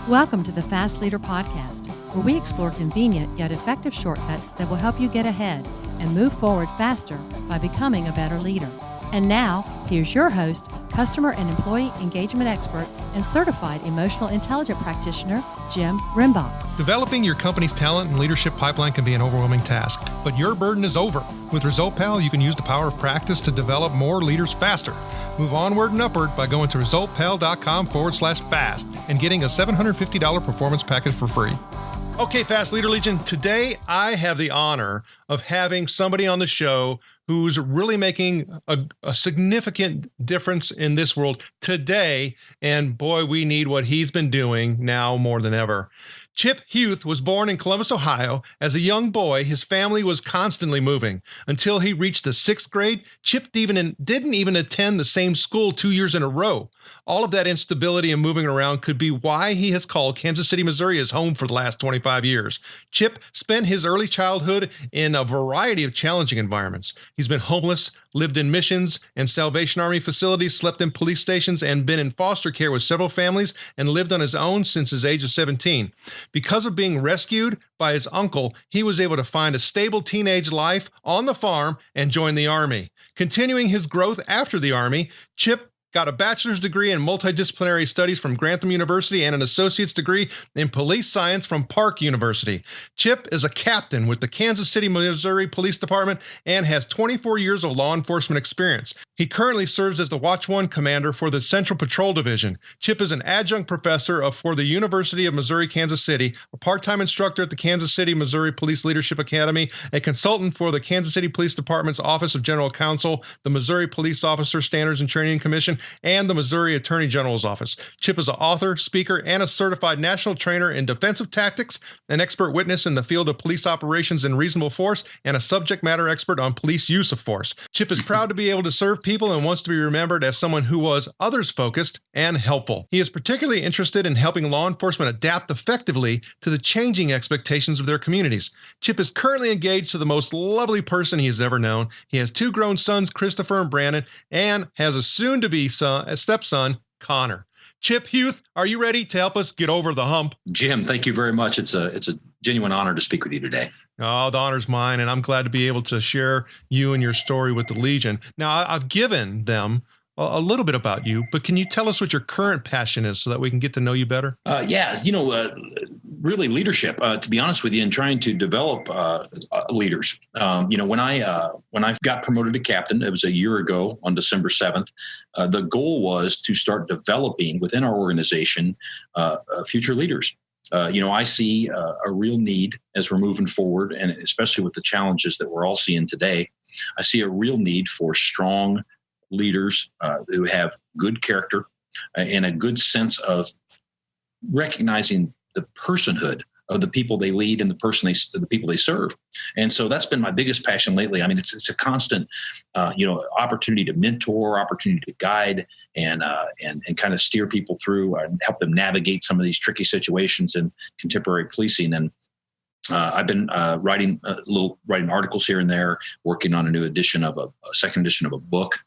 Welcome to the Fast Leader Podcast, where we explore convenient yet effective shortcuts that will help you get ahead and move forward faster by becoming a better leader. And now, here's your host, customer and employee engagement expert, and certified emotional intelligence practitioner, Jim Rimbach. Developing your company's talent and leadership pipeline can be an overwhelming task, but your burden is over. With ResultPal, you can use the power of practice to develop more leaders faster. Move onward and upward by going to resultpal.com/fast and getting a $750 performance package for free. Okay, Fast Leader Legion, today I have the honor of having somebody on the show who's really making a significant difference in this world today. And boy, we need what he's been doing now more than ever. Chip Huth was born in Columbus, Ohio. As a young boy, his family was constantly moving. Until he reached the 6th grade, Chip didn't even attend the same school 2 years in a row. All of that instability and moving around could be why he has called Kansas City, Missouri his home for the last 25 years. Chip spent his early childhood in a variety of challenging environments. He's been homeless, lived in missions and Salvation Army facilities, slept in police stations, and been in foster care with several families, and lived on his own since his age of 17. Because of being rescued by his uncle, he was able to find a stable teenage life on the farm and join the Army. Continuing his growth after the Army, Chip got a bachelor's degree in multidisciplinary studies from Grantham University and an associate's degree in police science from Park University. Chip is a captain with the Kansas City, Missouri Police Department and has 24 years of law enforcement experience. He currently serves as the Watch 1 commander for the Central Patrol Division. Chip is an adjunct professor for the University of Missouri, Kansas City, a part-time instructor at the Kansas City, Missouri Police Leadership Academy, a consultant for the Kansas City Police Department's Office of General Counsel, the Missouri Police Officer Standards and Training Commission, and the Missouri Attorney General's Office. Chip is an author, speaker, and a certified national trainer in defensive tactics, an expert witness in the field of police operations and reasonable force, and a subject matter expert on police use of force. Chip is proud to be able to serve people and wants to be remembered as someone who was others-focused and helpful. He is particularly interested in helping law enforcement adapt effectively to the changing expectations of their communities. Chip is currently engaged to the most lovely person he has ever known. He has 2 grown sons, Christopher and Brandon, and has a soon-to-be stepson, Connor. Chip Huth, are you ready to help us get over the hump? Jim, thank you very much. It's a genuine honor to speak with you today. Oh, the honor's mine, and I'm glad to be able to share you and your story with the Legion. Now, I've given them a little bit about you, but can you tell us what your current passion is so that we can get to know you better? Really leadership, to be honest with you, and trying to develop leaders. When I got promoted to captain, it was a year ago on December 7th, the goal was to start developing within our organization future leaders. I see a real need as we're moving forward, and especially with the challenges that we're all seeing today, I see a real need for strong leaders who have good character and a good sense of recognizing the personhood of the people they lead and the people they serve. And so that's been my biggest passion lately. I mean, it's a constant, opportunity to mentor, opportunity to guide, and kind of steer people through and help them navigate some of these tricky situations in contemporary policing. And I've been writing articles here and there, working on a new edition of a second edition of a book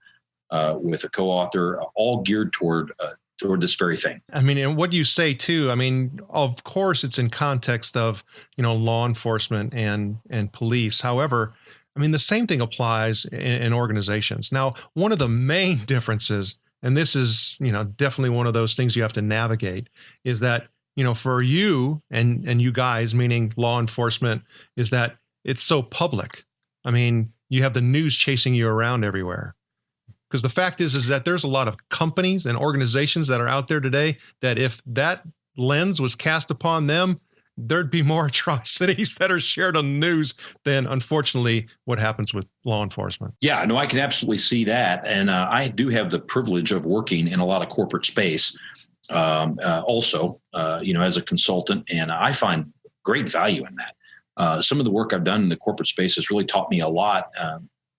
with a co-author, all geared toward this very thing. I mean, and what you say too, I mean, of course it's in context of, law enforcement and police. However, I mean, the same thing applies in organizations. Now, one of the main differences, and this is, definitely one of those things you have to navigate, is that, for you and you guys, meaning law enforcement, is that it's so public. I mean, you have the news chasing you around everywhere. Because the fact is that there's a lot of companies and organizations that are out there today that if that lens was cast upon them, there'd be more atrocities that are shared on the news than, unfortunately, what happens with law enforcement. Yeah, no, I can absolutely see that. And I do have the privilege of working in a lot of corporate space also, as a consultant, and I find great value in that. Some of the work I've done in the corporate space has really taught me a lot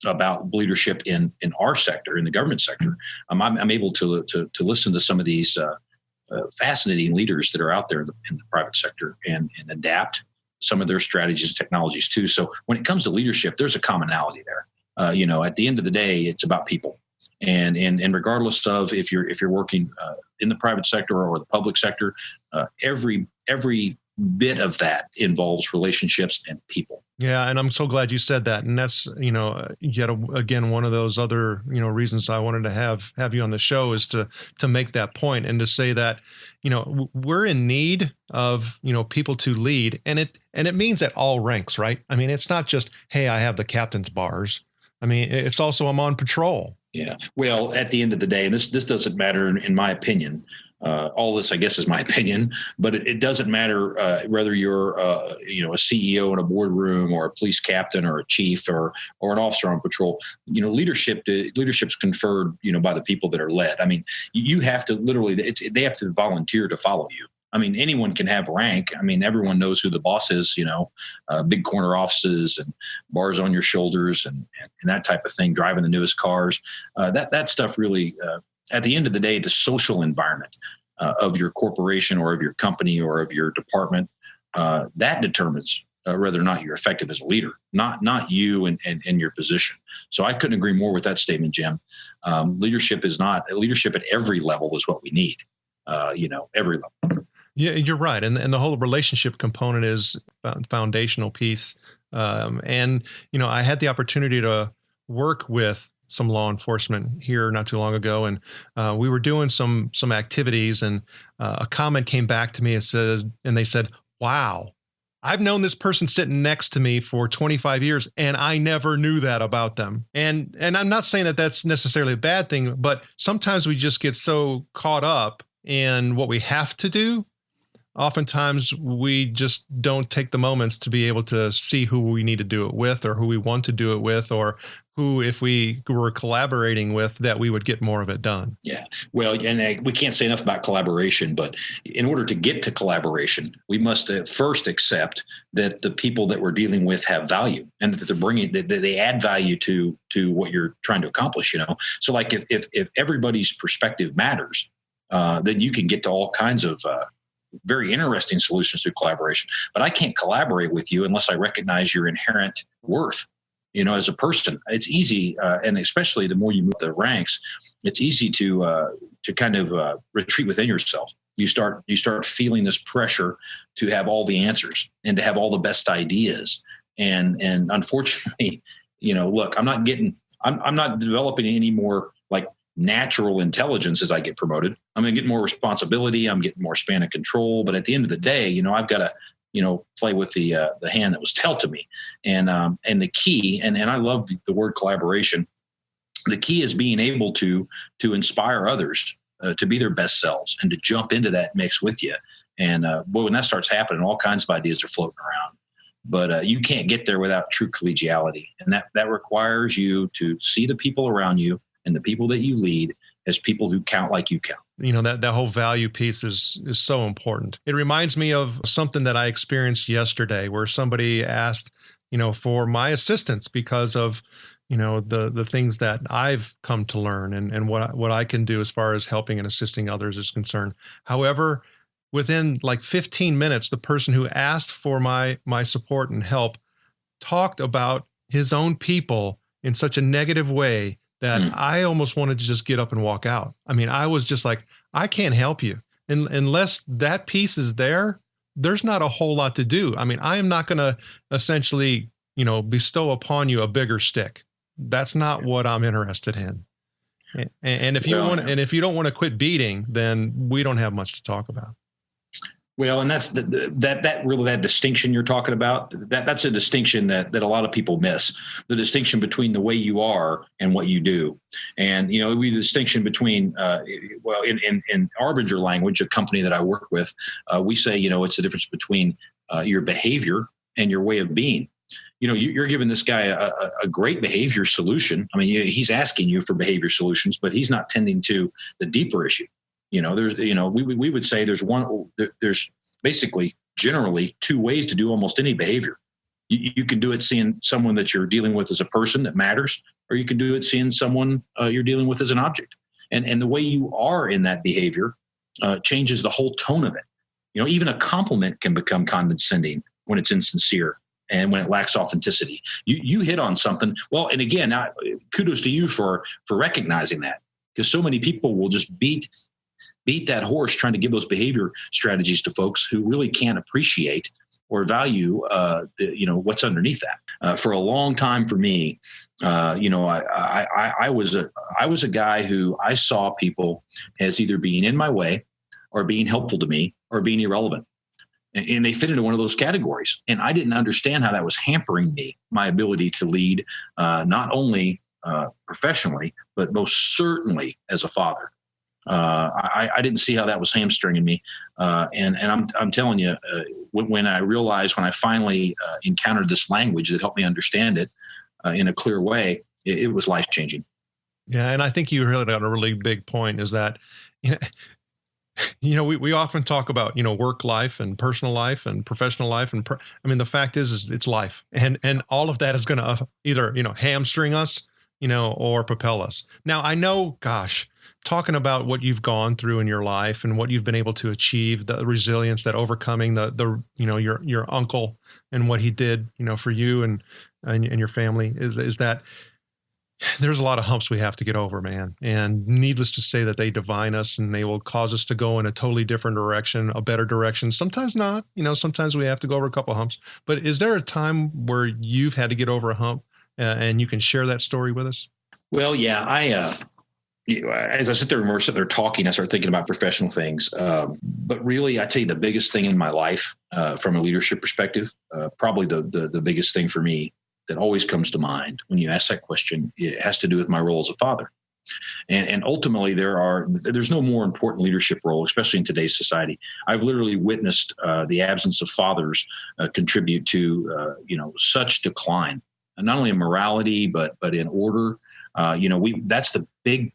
about leadership in our sector, in the government sector. I'm able to listen to some of these fascinating leaders that are out there in the private sector and adapt some of their strategies and technologies too. So when it comes to leadership, there's a commonality there. At the end of the day, it's about people. And regardless of if you're working in the private sector or the public sector, every bit of that involves relationships and people. Yeah, and I'm so glad you said that. And that's, yet again, one of those other, reasons I wanted to have you on the show is to make that point and to say that, we're in need of, people to lead, and it means at all ranks, right? I mean, it's not just, hey, I have the captain's bars. I mean, it's also I'm on patrol. Yeah. Well, at the end of the day, and this doesn't matter in my opinion. All this, I guess, is my opinion, but it doesn't matter whether you're, a CEO in a boardroom or a police captain or a chief or an officer on patrol. Leadership's conferred, by the people that are led. I mean, you have to literally, they have to volunteer to follow you. I mean, anyone can have rank. I mean, everyone knows who the boss is, big corner offices and bars on your shoulders and that type of thing, driving the newest cars. That stuff really, at the end of the day, the social environment of your corporation or of your company or of your department, that determines whether or not you're effective as a leader, not you and your position. So I couldn't agree more with that statement, Jim. Leadership at every level is what we need, every level. Yeah, you're right. And the whole relationship component is a foundational piece. And I had the opportunity to work with some law enforcement here not too long ago. And we were doing some activities, and a comment came back to me and they said, wow, I've known this person sitting next to me for 25 years and I never knew that about them. And I'm not saying that that's necessarily a bad thing, but sometimes we just get so caught up in what we have to do. Oftentimes we just don't take the moments to be able to see who we need to do it with or who we want to do it with, or who, if we were collaborating with, that we would get more of it done. Yeah. Well, and we can't say enough about collaboration, but in order to get to collaboration, we must first accept that the people that we're dealing with have value and that they're bringing, that they add value to what you're trying to accomplish, So like if everybody's perspective matters, then you can get to all kinds of, very interesting solutions through collaboration. But I can't collaborate with you unless I recognize your inherent worth, as a person. It's easy, and especially the more you move the ranks, it's easy to kind of retreat within yourself. You start feeling this pressure to have all the answers and to have all the best ideas. And unfortunately, look, I'm not developing any more like natural intelligence as I get promoted. I'm going to get more responsibility. I'm getting more span of control. But at the end of the day, I've got to, play with the hand that was dealt to me. And the key, and I love the word collaboration. The key is being able to inspire others to be their best selves and to jump into that mix with you. And when that starts happening, all kinds of ideas are floating around. But you can't get there without true collegiality. And that requires you to see the people around you and the people that you lead as people who count like you count. That whole value piece is so important. It reminds me of something that I experienced yesterday where somebody asked, for my assistance because of, the things that I've come to learn and what I can do as far as helping and assisting others is concerned. However, within like 15 minutes, the person who asked for my support and help talked about his own people in such a negative way that I almost wanted to just get up and walk out. I mean, I was just like, I can't help you. And unless that piece is there, there's not a whole lot to do. I mean, I am not going to essentially, bestow upon you a bigger stick. That's not what I'm interested in. And if you don't want to quit beating, then we don't have much to talk about. Well, and that's that distinction you're talking about. That's a distinction that a lot of people miss. The distinction between the way you are and what you do, and the distinction between in Arbinger language, a company that I work with, we say it's the difference between your behavior and your way of being. You're giving this guy a great behavior solution. I mean, he's asking you for behavior solutions, but he's not tending to the deeper issue. We would say there's basically generally two ways to do almost any behavior. You can do it seeing someone that you're dealing with as a person that matters, or you can do it seeing someone you're dealing with as an object. And the way you are in that behavior changes the whole tone of it. Even a compliment can become condescending when it's insincere and when it lacks authenticity. You hit on something. Well, and again, kudos to you for recognizing that, because so many people will just beat that horse trying to give those behavior strategies to folks who really can't appreciate or value what's underneath that. For a long time for me, I was a guy who I saw people as either being in my way or being helpful to me or being irrelevant. And they fit into one of those categories. And I didn't understand how that was hampering me, my ability to lead, not only professionally, but most certainly as a father. I didn't see how that was hamstringing me. And I'm telling you, when I finally encountered this language that helped me understand it in a clear way, it was life-changing. Yeah. And I think you really got a really big point is that, we often talk about, work life and personal life and professional life. And the fact is it's life. And all of that is going to either, hamstring us, or propel us. Now, I know, talking about what you've gone through in your life and what you've been able to achieve, the resilience, that overcoming your uncle and what he did, for you and your family is that there's a lot of humps we have to get over, man. And needless to say that they divine us and they will cause us to go in a totally different direction, a better direction. Sometimes not, sometimes we have to go over a couple of humps. But is there a time where you've had to get over a hump and you can share that story with us? Well, yeah, as I sit there talking, I start thinking about professional things. But really, I tell you, the biggest thing in my life from a leadership perspective, probably the biggest thing for me that always comes to mind when you ask that question, it has to do with my role as a father. And ultimately, there's no more important leadership role, especially in today's society. I've literally witnessed the absence of fathers contribute to such decline, and not only in morality but in order. That's the big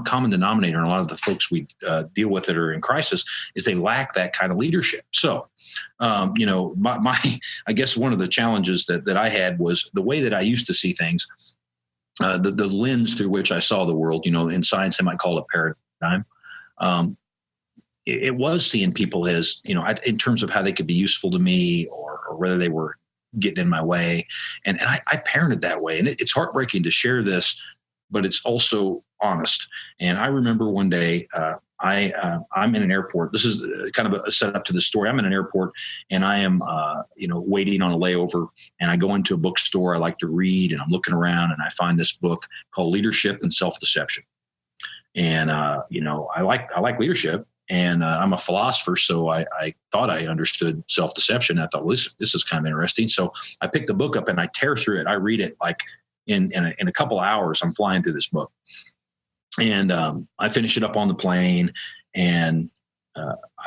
common denominator in a lot of the folks we deal with that are in crisis is they lack that kind of leadership. So, I guess one of the challenges that I had was the way that I used to see things, the lens through which I saw the world. In science, they might call it a paradigm. It was seeing people as, in terms of how they could be useful to me or whether they were getting in my way. And I parented that way. And it's heartbreaking to share this, but it's also honest. And I remember one day, I'm in an airport. This is kind of a setup to the story. I'm in an airport and I am, waiting on a layover, and I go into a bookstore. I like to read, and I'm looking around and I find this book called Leadership and Self-Deception. And, I like leadership, and I'm a philosopher. So I thought I understood self-deception. I thought, well, this is kind of interesting. So I picked the book up and I tear through it. I read it like in a couple of hours. I'm flying through this book. And I finished it up on the plane. And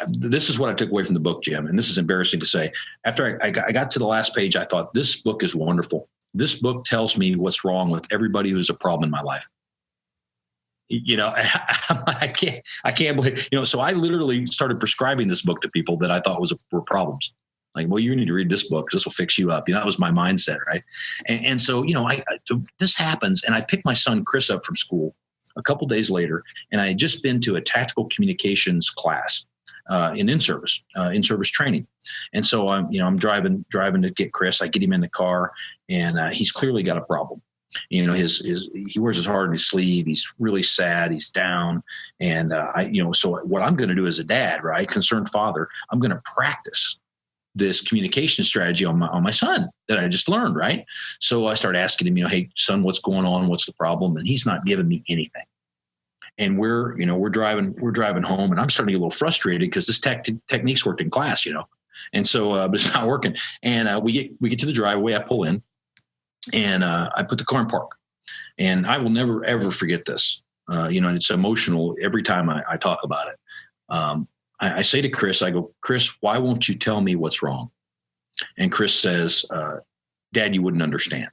this is what I took away from the book, Jim. And this is embarrassing to say. After I got to the last page, I thought, this book is wonderful. This book tells me what's wrong with everybody who's a problem in my life. I can't believe, so I literally started prescribing this book to people that I thought were problems. Like, well, you need to read this book. This will fix you up. That was my mindset. Right. And so, this happens, and I picked my son, Chris, up from school a couple days later, and I had just been to a tactical communications class in in-service training. And so I'm driving to get Chris. I get him in the car, and he's clearly got a problem. He wears his heart on his sleeve. He's really sad. He's down. And so what I'm going to do as a dad, right, concerned father, I'm going to practice this communication strategy on my son that I just learned, right? So I start asking him, hey, son, what's going on? What's the problem? And he's not giving me anything. And we're driving home, and I'm starting to get a little frustrated because this techniques worked in class, and so but it's not working. And we get to the driveway. I pull in, and I put the car in park. And I will never ever forget this. And it's emotional every time I talk about it. I say to Chris, I go, Chris, why won't you tell me what's wrong? And Chris says, Dad, you wouldn't understand.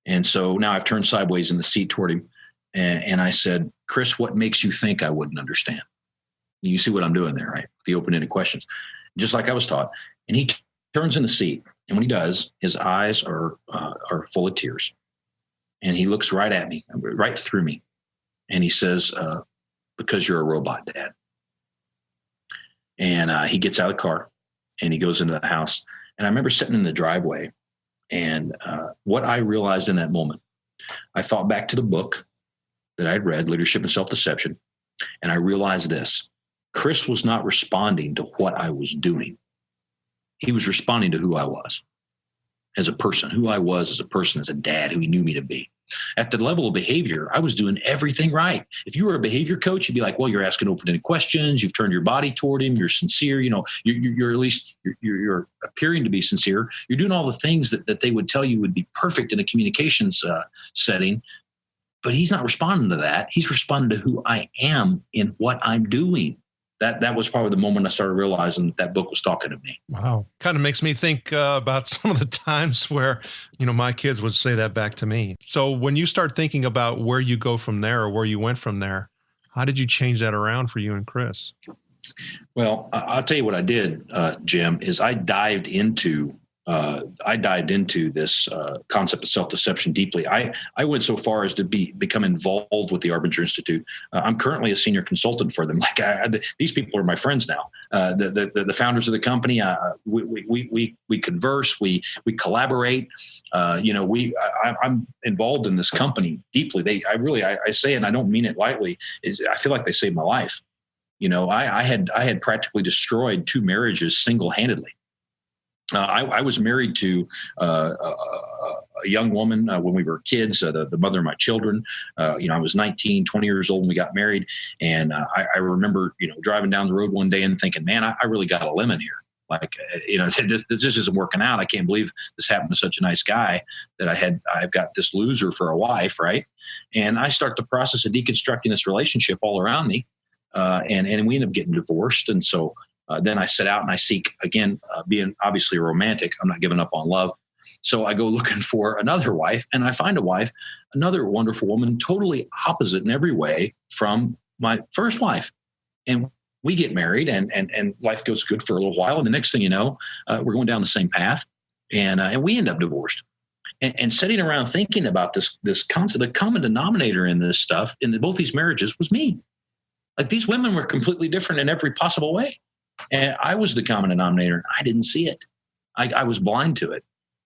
And so now I've turned sideways in the seat toward him. And I said, Chris, what makes you think I wouldn't understand? You see what I'm doing there, right? The open-ended questions, just like I was taught. And he turns in the seat. And when he does, his eyes are full of tears. And he looks right at me, right through me. And he says, because you're a robot, Dad. And he gets out of the car and he goes into the house. And I remember sitting in the driveway, and what I realized in that moment I thought back to the book that I'd read, Leadership and Self-Deception, and I realized this. Chris was not responding to what I was doing. He was responding to who I was as a person, who I was as a person, as a dad, who he knew me to be. At the level of behavior, I was doing everything right. If you were a behavior coach, you'd be like, well, you're asking open-ended questions. You've turned your body toward him. You're sincere. You're at least you're appearing to be sincere. You're doing all the things that they would tell you would be perfect in a communications setting. But he's not responding to that. He's responding to who I am in what I'm doing. That was probably the moment I started realizing that book was talking to me. Wow. Kind of makes me think about some of the times where, my kids would say that back to me. So when you start thinking about where you go from there or where you went from there, how did you change that around for you and Chris? Well, I'll tell you what I did, Jim, is I dived into this concept of self-deception deeply. I went so far as to become involved with the Arbinger Institute. I'm currently a senior consultant for them. These people are my friends now. The founders of the company. We converse. We collaborate. I'm involved in this company deeply. I say it, and I don't mean it lightly. I feel like they saved my life. I had practically destroyed 2 marriages single-handedly. I was married to a young woman when we were kids, the mother of my children. I was 19, 20 years old when we got married. And I remember, driving down the road one day and thinking, man, I really got a lemon here. This isn't working out. I can't believe this happened to such a nice guy that I've got this loser for a wife, right? And I start the process of deconstructing this relationship all around me. And we end up getting divorced. And so then I set out and I seek, again, being obviously a romantic. I'm not giving up on love. So I go looking for another wife, and I find a wife, another wonderful woman, totally opposite in every way from my first wife. And we get married, and life goes good for a little while. And the next thing you know, we're going down the same path, and we end up divorced. And sitting around thinking about this concept, the common denominator in this stuff, in both these marriages, was me. Like, these women were completely different in every possible way. And I was the common denominator, and I didn't see it. I was blind to it.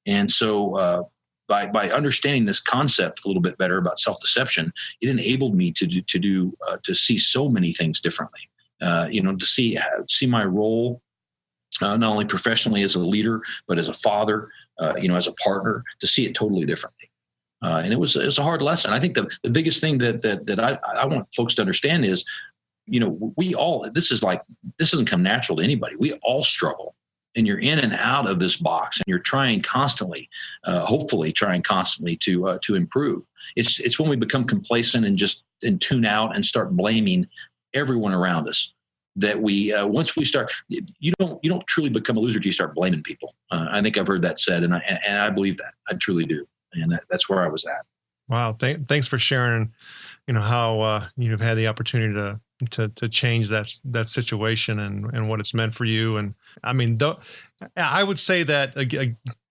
And so by understanding this concept a little bit better about self-deception, it enabled me to see so many things differently. To see my role, not only professionally as a leader, but as a father, as a partner, to see it totally differently. And it was a hard lesson. I think the biggest thing that I want folks to understand is, we all, this doesn't come natural to anybody. We all struggle, and you're in and out of this box, and you're trying constantly, hopefully trying constantly to improve. It's when we become complacent and tune out and start blaming everyone around us that we, once we start, you don't truly become a loser till you start blaming people. I think I've heard that said, and I believe that. I truly do. And that's where I was at. Wow. Thanks for sharing, how you've had the opportunity to change that situation and what it's meant for you. And I mean, I would say that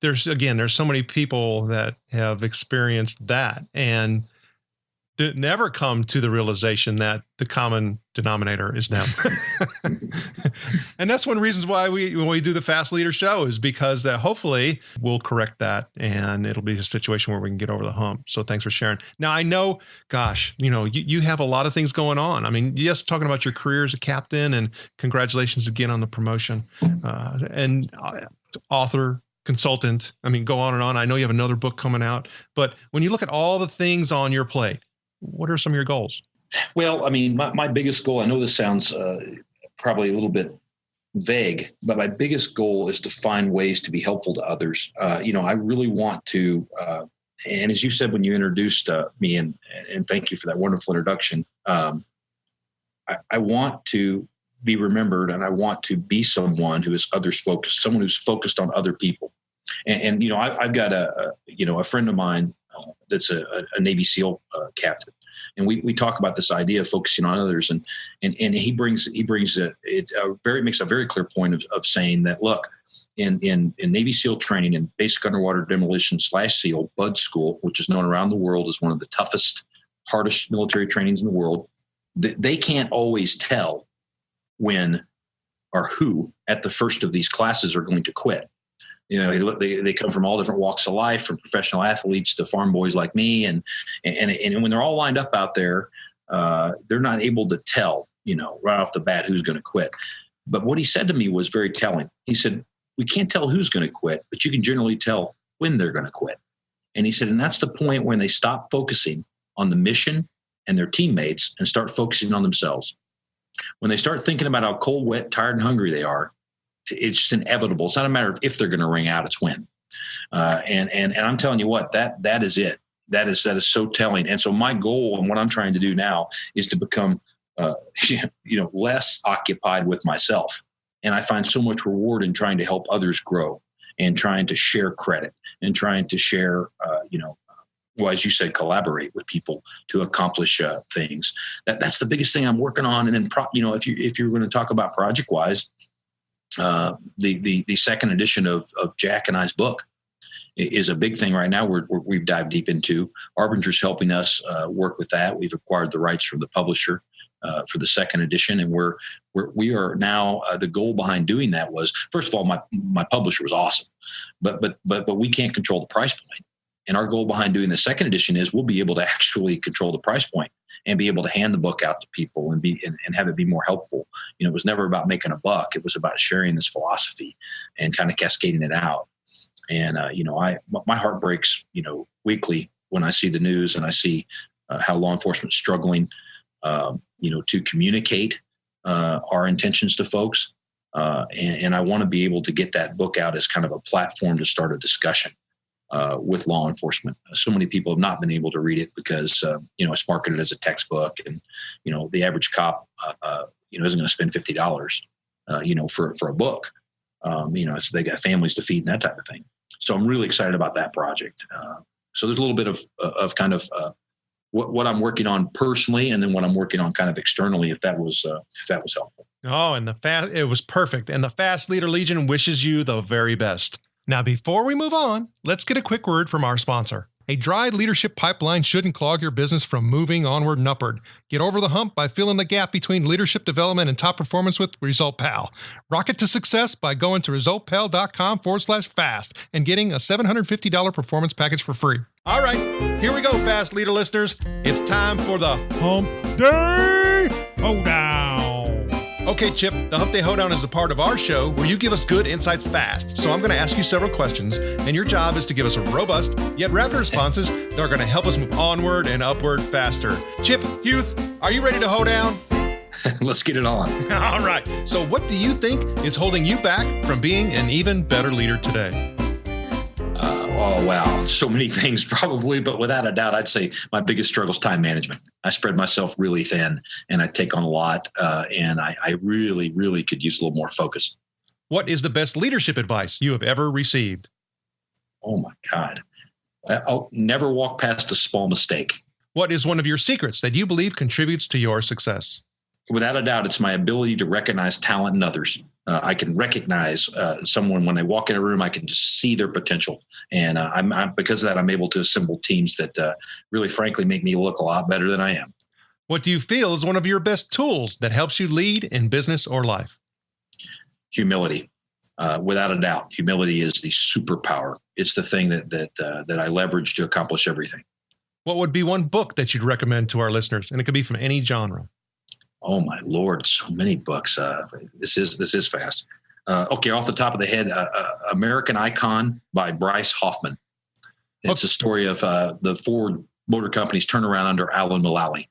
there's so many people that have experienced that and never come to the realization that the common denominator is them. And that's one of the reasons why when we do the Fast Leader Show, is because hopefully we'll correct that and it'll be a situation where we can get over the hump. So thanks for sharing. Now, I know, gosh, you have a lot of things going on. I mean, yes, talking about your career as a captain, and congratulations again on the promotion, and author, consultant. I mean, go on and on. I know you have another book coming out, but when you look at all the things on your plate, what are some of your goals? Well, I mean, my biggest goal, I know this sounds probably a little bit vague, but my biggest goal is to find ways to be helpful to others. I really want to, and as you said when you introduced me, and thank you for that wonderful introduction, I want to be remembered, and I want to be someone who is others focused, someone who's focused on other people. And I've got a friend of mine that's a Navy SEAL captain, and we talk about this idea of focusing on others, and he makes a very clear point of saying that, look, in Navy SEAL training and basic underwater demolition / SEAL BUD school, which is known around the world as one of the toughest, hardest military trainings in the world, they can't always tell when or who at the first of these classes are going to quit. They come from all different walks of life, from professional athletes to farm boys like me. And when they're all lined up out there, they're not able to tell, right off the bat who's going to quit. But what he said to me was very telling. He said, we can't tell who's going to quit, but you can generally tell when they're going to quit. And he said, and that's the point when they stop focusing on the mission and their teammates and start focusing on themselves. When they start thinking about how cold, wet, tired, and hungry they are, it's just inevitable. It's not a matter of if they're going to ring out, it's when. And I'm telling you what, that is it. That is so telling. And so my goal and what I'm trying to do now is to become, less occupied with myself. And I find so much reward in trying to help others grow and trying to share credit and trying to share, as you said, collaborate with people to accomplish things. That's the biggest thing I'm working on. And then, if you're going to talk about project wise, the second edition of Jack and I's book is a big thing right now. We've dived deep into. Arbinger's helping us work with that. We've acquired the rights from the publisher for the second edition, and we are now. The goal behind doing that was, first of all, my publisher was awesome, but we can't control the price point. And our goal behind doing the second edition is we'll be able to actually control the price point and be able to hand the book out to people and have it be more helpful. It was never about making a buck. It was about sharing this philosophy and kind of cascading it out. And, my heart breaks, weekly when I see the news and I see how law enforcement is struggling, to communicate our intentions to folks. And I want to be able to get that book out as kind of a platform to start a discussion with law enforcement. So many people have not been able to read it because, it's marketed as a textbook, and, the average cop, isn't going to spend $50, for a book. So they got families to feed and that type of thing. So I'm really excited about that project. So there's a little bit of kind of what I'm working on personally, and then what I'm working on kind of externally, if that was helpful. Oh, and it was perfect. And the Fast Leader Legion wishes you the very best. Now, before we move on, let's get a quick word from our sponsor. A dry leadership pipeline shouldn't clog your business from moving onward and upward. Get over the hump by filling the gap between leadership development and top performance with ResultPal. Rocket to success by going to resultpal.com/fast and getting a $750 performance package for free. All right, here we go, Fast Leader listeners. It's time for the Hump Day Hoedown. Okay, Chip, the Hump Day Hoedown is the part of our show where you give us good insights fast. So I'm going to ask you several questions, and your job is to give us robust, yet rapid responses that are going to help us move onward and upward faster. Chip, Huth, are you ready to Hoedown? Let's get it on. All right. So what do you think is holding you back from being an even better leader today? Oh, wow. So many things probably, but without a doubt, I'd say my biggest struggle is time management. I spread myself really thin and I take on a lot. And I really, really could use a little more focus. What is the best leadership advice you have ever received? Oh, my God. I'll never walk past a small mistake. What is one of your secrets that you believe contributes to your success? Without a doubt, it's my ability to recognize talent in others. I can recognize someone when they walk in a room. I can just see their potential, and because of that, I'm able to assemble teams that really, frankly, make me look a lot better than I am. What do you feel is one of your best tools that helps you lead in business or life? Humility, without a doubt. Humility is the superpower. It's the thing that I leverage to accomplish everything. What would be one book that you'd recommend to our listeners? And it could be from any genre. Oh my Lord, so many books. This is fast. Okay, off the top of the head, American Icon by Bryce Hoffman. It's a story of the Ford Motor Company's turnaround under Alan Mulally.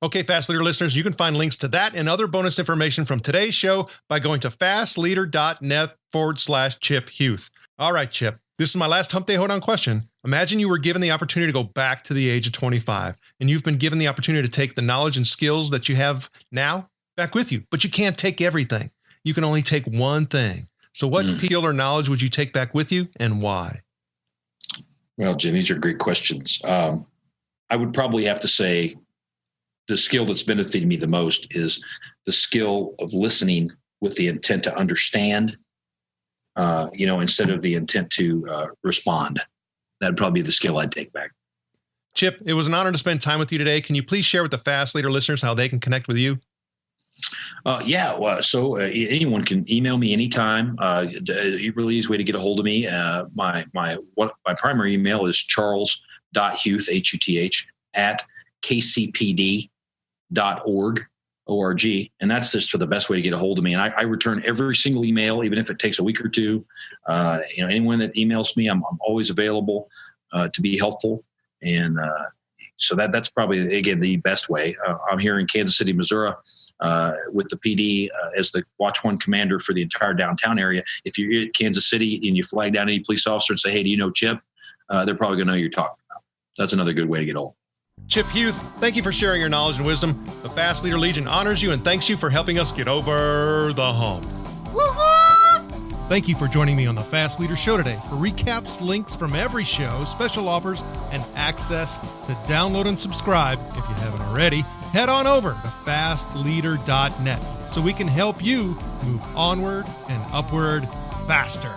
Okay, Fast Leader listeners, you can find links to that and other bonus information from today's show by going to fastleader.net/Chip Huth. All right, Chip, this is my last Hump Day Hoedown question. Imagine you were given the opportunity to go back to the age of 25, and you've been given the opportunity to take the knowledge and skills that you have now back with you, but you can't take everything. You can only take one thing. So what skill or knowledge would you take back with you, and why? Well, Jim, these are great questions. I would probably have to say the skill that's benefited me the most is the skill of listening with the intent to understand, instead of the intent to respond. That'd probably be the skill I'd take back. Chip, it was an honor to spend time with you today. Can you please share with the Fast Leader listeners how they can connect with you? Anyone can email me anytime. It really is a way to get a hold of me. My primary email is charles.huth, Huth, at kcpd.org. And that's just for the best way to get a hold of me. And I return every single email, even if it takes a week or two. Anyone that emails me, I'm always available to be helpful. And so that's probably, again, the best way. I'm here in Kansas City, Missouri, with the PD as the Watch 1 commander for the entire downtown area. If you're at Kansas City and you flag down any police officer and say, hey, do you know Chip? They're probably going to know who you're talking about. That's another good way to get hold. Chip Huth, thank you for sharing your knowledge and wisdom. The Fast Leader Legion honors you and thanks you for helping us get over the hump. Woo-hoo! Thank you for joining me on the Fast Leader Show today. For recaps, links from every show, special offers, and access to download and subscribe, if you haven't already, head on over to fastleader.net so we can help you move onward and upward faster.